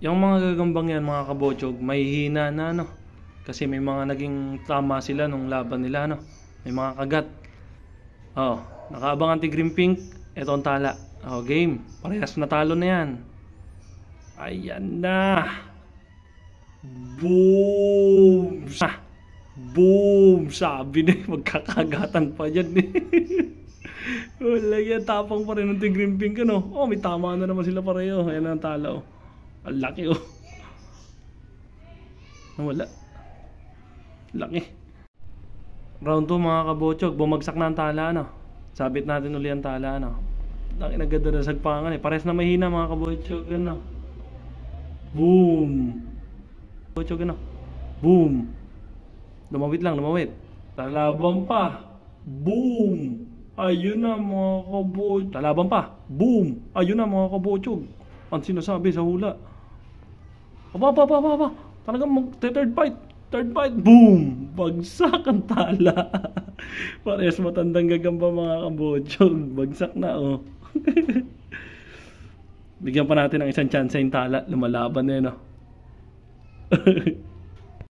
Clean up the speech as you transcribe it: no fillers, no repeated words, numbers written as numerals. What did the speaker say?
Yung mga gagambang yan mga kabotsog, may hina na ano. Kasi may mga naging tama sila nung laban nila ano. May mga kagat. Oh, nakaabang anti-green pink. Ito ang tala. Oh, game. Parehas natalo na yan. Ayan na. Boom! Boom! Sabi na magkakagatan pa dyan eh. Wala yan, tapang pa rin ng green pink ano. Oh, may tama na naman sila pareho. Ayan ang tala oh. Ang laki oh. Wala. Laki. Round 2 mga kabotsog. Bumagsak na ang tala ano. Sabit natin uli ang tala ano. Laki na ganda na sagpangan eh. Pares na mahina mga kabotsog ano. Boom! Kabotsog ano. Boom! Lumawit lang, lumawit. Talaban pa. Boom! Ayun na mga kabotsog. Talaban pa. Boom! Ayun na mga kabotsog. Ang sinasabi sa hula. Aba. Talagang third bite. Third bite. Boom! Bagsak ang tala. Parehas matandang gagamba mga kabotsog. Bagsak na oh. Bigyan pa natin ng isang chance yung tala. Lumalaban na yun oh.